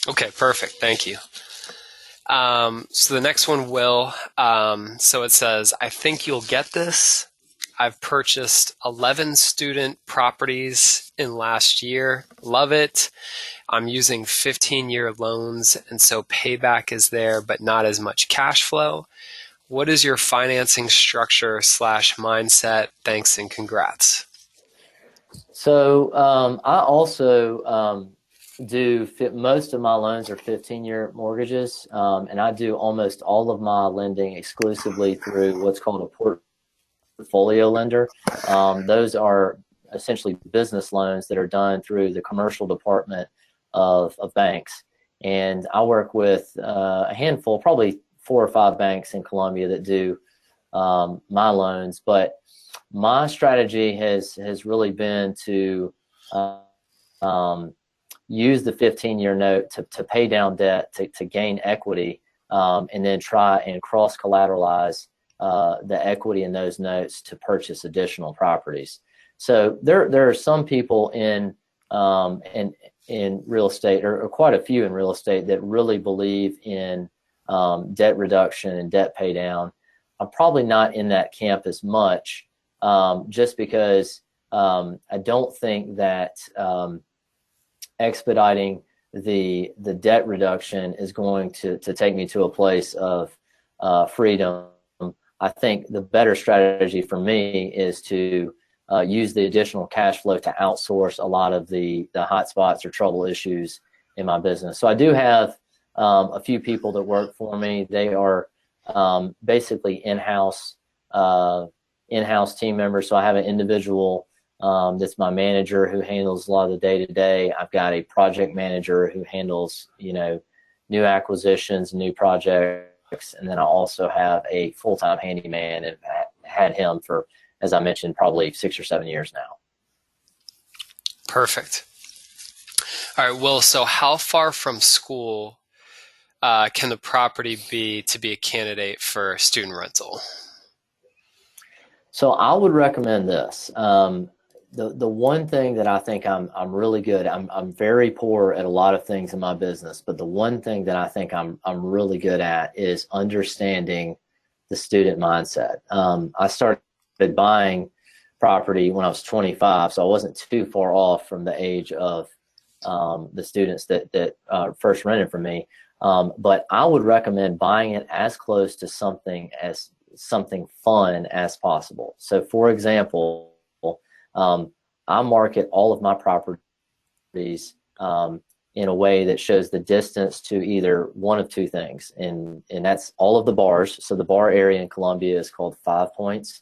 Okay, perfect. Thank you. So the next one, Will. So it says, I think you'll get this. I've purchased 11 student properties in last year. Love it. I'm using 15-year loans, and so payback is there, but not as much cash flow. What is your financing structure / mindset? Thanks and congrats. So I also most of my loans are 15-year mortgages, and I do almost all of my lending exclusively through what's called a portfolio lender. Those are essentially business loans that are done through the commercial department of banks. And I work with a handful, probably 4 or 5 banks in Columbia that do my loans. But my strategy has really been to use the 15-year note to pay down debt, to gain equity, and then try and cross-collateralize the equity in those notes to purchase additional properties. So there are some people in real estate, or quite a few in real estate, that really believe in debt reduction and debt pay down. I'm probably not in that camp as much, just because I don't think that expediting the debt reduction is going to take me to a place of freedom. I think the better strategy for me is to use the additional cash flow to outsource a lot of the hot spots or trouble issues in my business. So I do have a few people that work for me. They are basically in-house team members. So I have an individual that's my manager who handles a lot of the day-to-day. I've got a project manager who handles, new acquisitions, new projects, and then I also have a full-time handyman, and had him for, as I mentioned, probably 6 or 7 years now. Perfect. All right, Will, so how far from school can the property be to be a candidate for student rental? So I would recommend this. The one thing that I think I'm really good at, I'm very poor at a lot of things in my business, but the one thing that I think I'm really good at is understanding the student mindset. I started buying property when I was 25, so I wasn't too far off from the age of the students that first rented from me. But I would recommend buying it as close to something fun as possible. So, for example, I market all of my properties in a way that shows the distance to either one of two things, and that's all of the bars. So the bar area in Columbia is called 5 Points,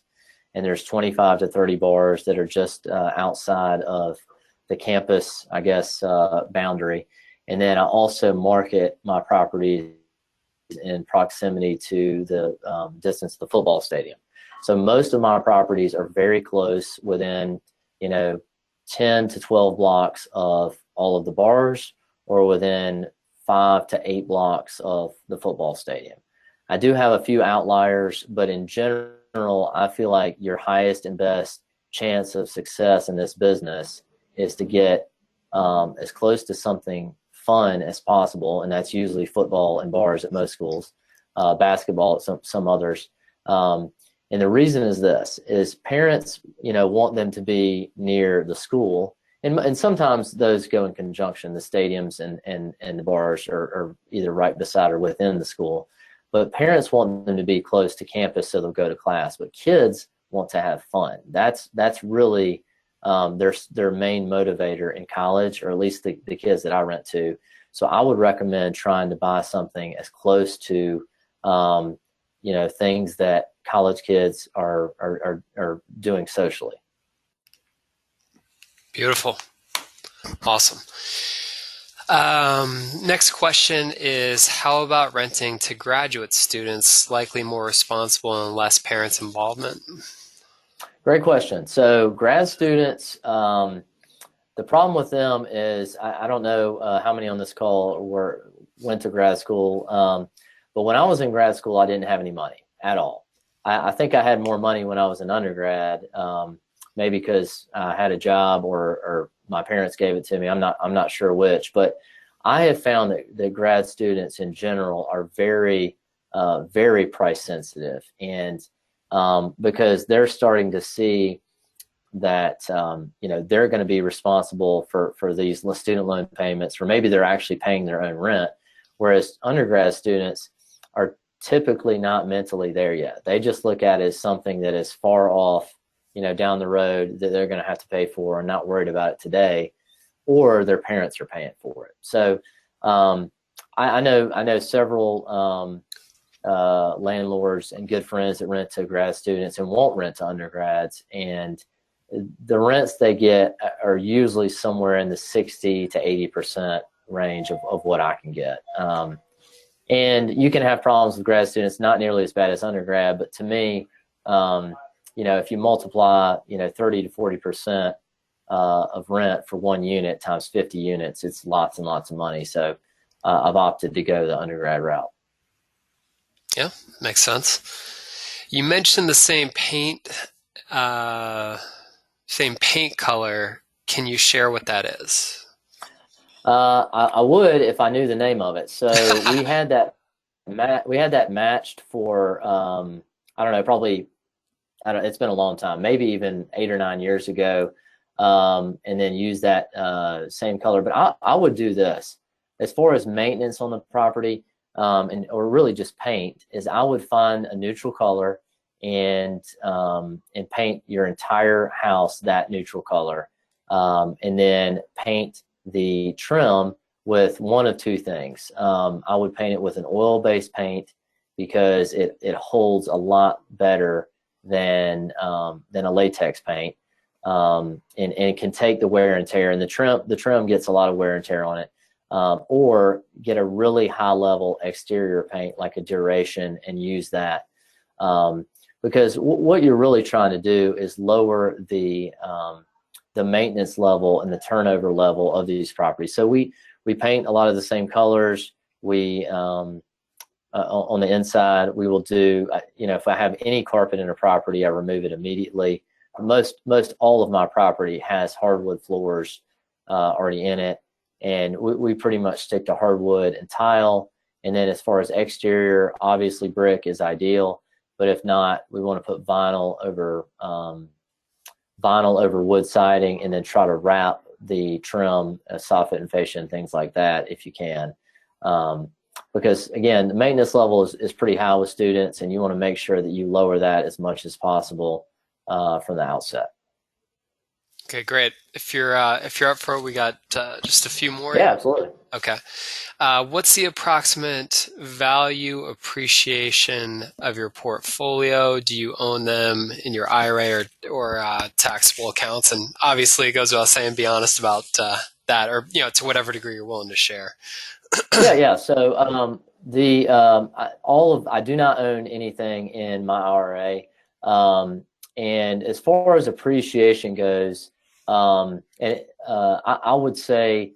and there's 25 to 30 bars that are just outside of the campus, I guess, boundary. And then I also market my properties in proximity to the distance of the football stadium. So most of my properties are very close, within 10 to 12 blocks of all of the bars, or within 5 to 8 blocks of the football stadium. I do have a few outliers, but in general, I feel like your highest and best chance of success in this business is to get as close to something fun as possible, and that's usually football and bars at most schools, basketball at some others. And the reason is this: is parents, want them to be near the school, and sometimes those go in conjunction. The stadiums and the bars are either right beside or within the school, but parents want them to be close to campus so they'll go to class. But kids want to have fun. That's really their main motivator in college, or at least the kids that I rent to. So I would recommend trying to buy something as close to things that college kids are doing socially. Beautiful. Awesome. Next question is, how about renting to graduate students, likely more responsible and less parents' involvement? Great question. So grad students, The problem with them is I don't know how many on this call went to grad school, but when I was in grad school, I didn't have any money at all. I think I had more money when I was an undergrad, maybe because I had a job or my parents gave it to me. I'm not sure which, but I have found that grad students in general are very, very price sensitive, and because they're starting to see that they're going to be responsible for these student loan payments, or maybe they're actually paying their own rent, whereas undergrad students are typically not mentally there yet. They just look at it as something that is far off, down the road, that they're going to have to pay for and not worried about it today, or their parents are paying for it. So I know several landlords and good friends that rent to grad students and won't rent to undergrads, and the rents they get are usually somewhere in the 60 to 80% range of what I can get. And you can have problems with grad students, not nearly as bad as undergrad, but to me, if you multiply, 30 to 40% of rent for one unit times 50 units, it's lots and lots of money. So I've opted to go the undergrad route. Yeah, makes sense. You mentioned the same paint color. Can you share what that is? I would if I knew the name of it. So we had that matched for I don't know, probably it's been a long time, maybe even 8 or 9 years ago, and then use that same color. But I would do this as far as maintenance on the property, or really just paint, is I would find a neutral color and paint your entire house that neutral color, and then paint the trim with one of two things. I would paint it with an oil-based paint because it holds a lot better than a latex paint, and it can take the wear and tear. And the trim gets a lot of wear and tear on it. Or get a really high-level exterior paint like a Duration and use that. Because what you're really trying to do is lower the maintenance level and the turnover level of these properties. So we paint a lot of the same colors. We on the inside, we will do, if I have any carpet in a property, I remove it immediately. Most all of my property has hardwood floors already in it, and we pretty much stick to hardwood and tile. And then as far as exterior, obviously brick is ideal, but if not, we want to put vinyl over wood siding, and then try to wrap the trim, soffit and fascia and things like that if you can. Because again, the maintenance level is pretty high with students, and you want to make sure that you lower that as much as possible from the outset. Okay, great. If you're up for it, we got just a few more. Yeah, absolutely. Okay. What's the approximate value appreciation of your portfolio? Do you own them in your IRA or taxable accounts? And obviously, it goes without saying, be honest about that, or to whatever degree you're willing to share. Yeah. So I do not own anything in my IRA, and as far as appreciation goes, I would say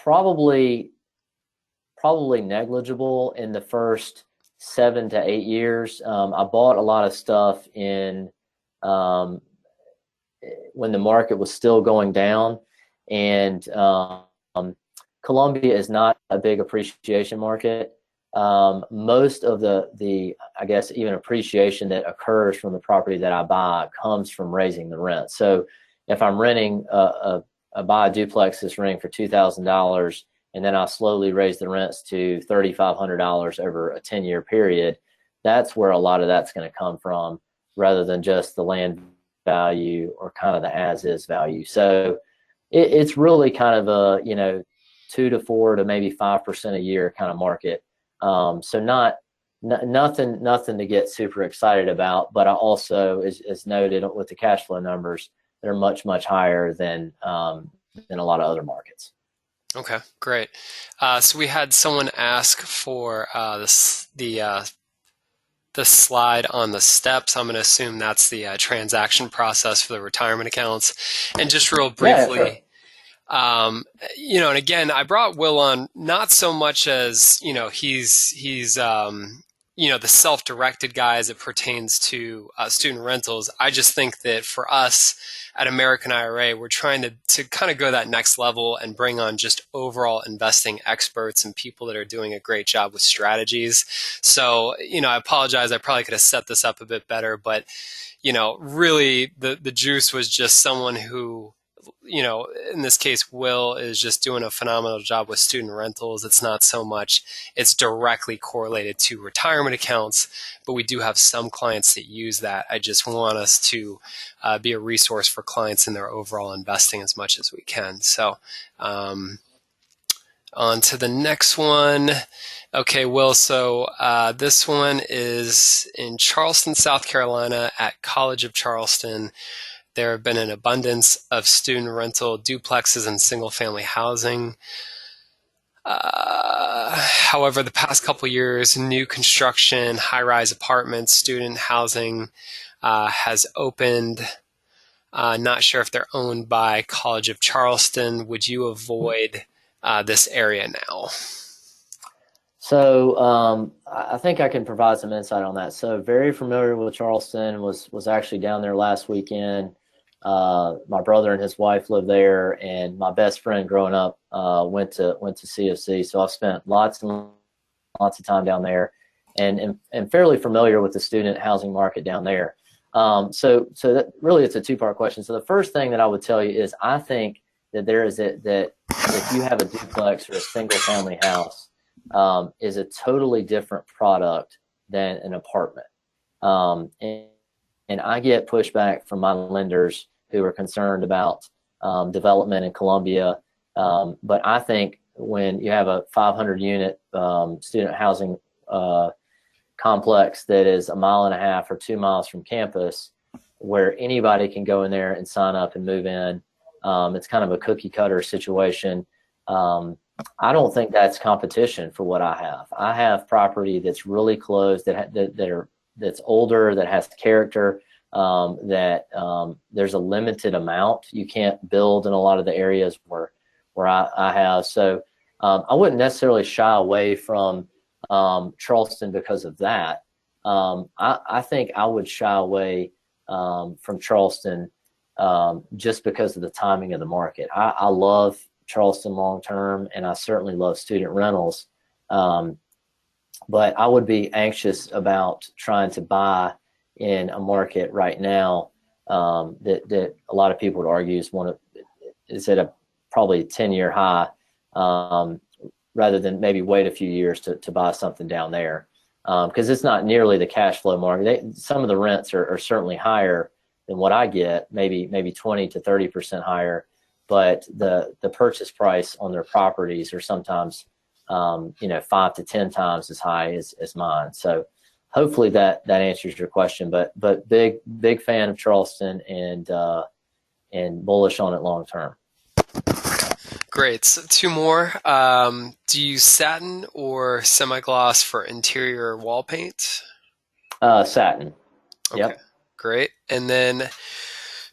probably negligible in the first 7 to 8 years. I bought a lot of stuff in when the market was still going down, and Colombia is not a big appreciation market. Most of the I guess even appreciation that occurs from the property that I buy comes from raising the rent. So if I'm renting buy a duplex that's renting for $2,000, and then I slowly raise the rents to $3,500 over a 10-year period, that's where a lot of that's going to come from, rather than just the land value or kind of the as-is value. So it's really kind of a 2 to 4 to maybe 5% a year kind of market. So nothing to get super excited about, but I also, as noted with the cash flow numbers, they're much, much higher than a lot of other markets. Okay, great. So we had someone ask for the the slide on the steps. I'm going to assume that's the transaction process for the retirement accounts. And just real Yeah, sure. briefly, and again, I brought Will on not so much as, he's the self-directed guy as it pertains to student rentals. I just think that for us at American IRA, we're trying to kind of go that next level and bring on just overall investing experts and people that are doing a great job with strategies. So, I apologize. I probably could have set this up a bit better, but, really the juice was just someone who, in this case, Will is just doing a phenomenal job with student rentals. It's not so much it's directly correlated to retirement accounts, but we do have some clients that use that. I just want us to be a resource for clients in their overall investing as much as we can. So on to the next one. Okay, Will, so this one is in Charleston, South Carolina at College of Charleston. There have been an abundance of student rental duplexes and single-family housing. However, the past couple years, new construction, high-rise apartments, student housing has opened. Not sure if they're owned by College of Charleston. Would you avoid this area now? So I think I can provide some insight on that. So very familiar with Charleston, was actually down there last weekend. My brother and his wife live there, and my best friend growing up went to CFC. So I've spent lots and lots of time down there, and fairly familiar with the student housing market down there. So that really it's a two-part question. So the first thing that I would tell you is I think that that if you have a duplex or a single-family house, is a totally different product than an apartment. And I get pushback from my lenders who are concerned about development in Columbia. But I think when you have a 500-unit student housing complex that is 1.5 miles or 2 miles from campus, where anybody can go in there and sign up and move in, it's kind of a cookie cutter situation. I don't think that's competition for what I have. I have property that's really close, that's older, that has character, that there's a limited amount. You can't build in a lot of the areas where I have. So I wouldn't necessarily shy away from Charleston because of that. I think I would shy away from Charleston just because of the timing of the market. I love Charleston long term, and I certainly love student rentals. But I would be anxious about trying to buy in a market right now that a lot of people would argue is at a probably 10-year high, rather than maybe wait a few years to buy something down there, because it's not nearly the cash flow market. Some of the rents are certainly higher than what I get, maybe 20 to 30% higher, but the purchase price on their properties are sometimes 5 to 10 times as high as mine. So hopefully that answers your question. But big fan of Charleston and bullish on it long term. Great. So 2 more. Do you use satin or semi-gloss for interior wall paint? Satin. Okay. Yep. Great. And then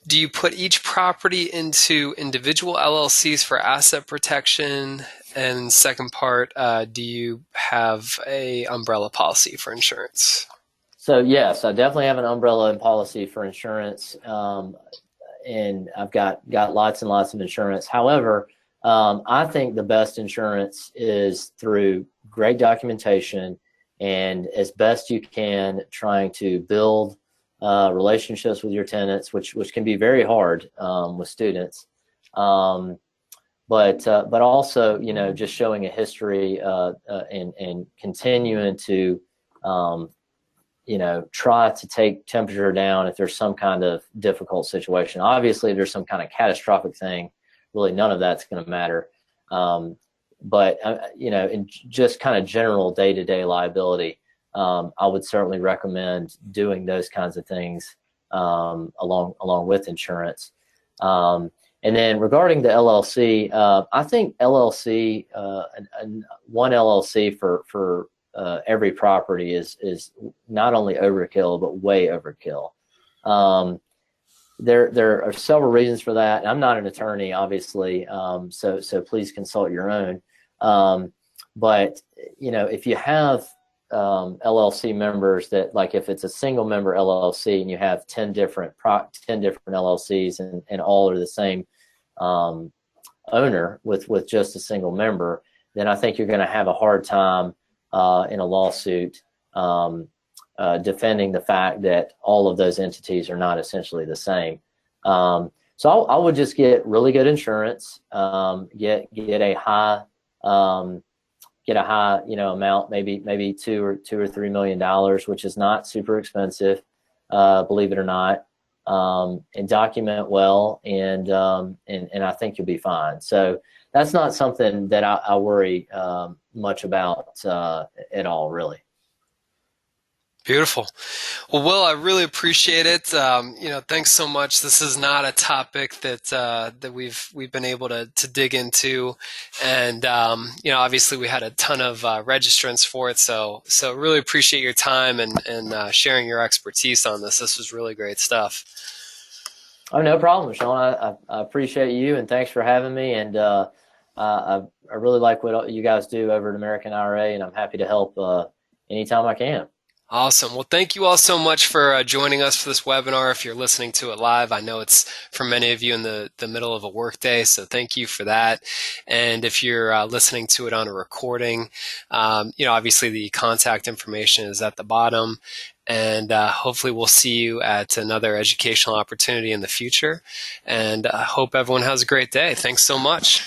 do you put each property into individual LLCs for asset protection? And second part, do you have a umbrella policy for insurance? So yes, I definitely have an umbrella policy for insurance, and I've got lots and lots of insurance. However, I think the best insurance is through great documentation and as best you can trying to build relationships with your tenants, which can be very hard with students, but also just showing a history and continuing to try to take temperature down if there's some kind of difficult situation. Obviously, if there's some kind of catastrophic thing, really none of that's going to matter. But in just kind of general day-to-day liability, I would certainly recommend doing those kinds of things along with insurance. And then regarding the LLC, I think LLC, one LLC for every property is not only overkill but way overkill. There are several reasons for that. I'm not an attorney, obviously, so please consult your own. But if you have LLC members that, like, if it's a single member LLC and you have 10 different LLCs and all are the same owner with just a single member, then I think you're going to have a hard time in a lawsuit defending the fact that all of those entities are not essentially the same. So I would just get really good insurance, get a high amount, maybe $2 or $3 million, which is not super expensive, believe it or not, and document well, and I think you'll be fine. So that's not something that I worry much about at all, really. Beautiful. Well, Will, I really appreciate it. Thanks so much. This is not a topic that we've been able to dig into, and obviously we had a ton of registrants for it. So really appreciate your time and sharing your expertise on this. This was really great stuff. Oh, no problem, Sean. I appreciate you, and thanks for having me. And I really like what you guys do over at American IRA, and I'm happy to help anytime I can. Awesome. Well, thank you all so much for joining us for this webinar. If you're listening to it live, I know it's for many of you in the middle of a workday, so thank you for that. And if you're listening to it on a recording, obviously the contact information is at the bottom. And hopefully we'll see you at another educational opportunity in the future. And I hope everyone has a great day. Thanks so much.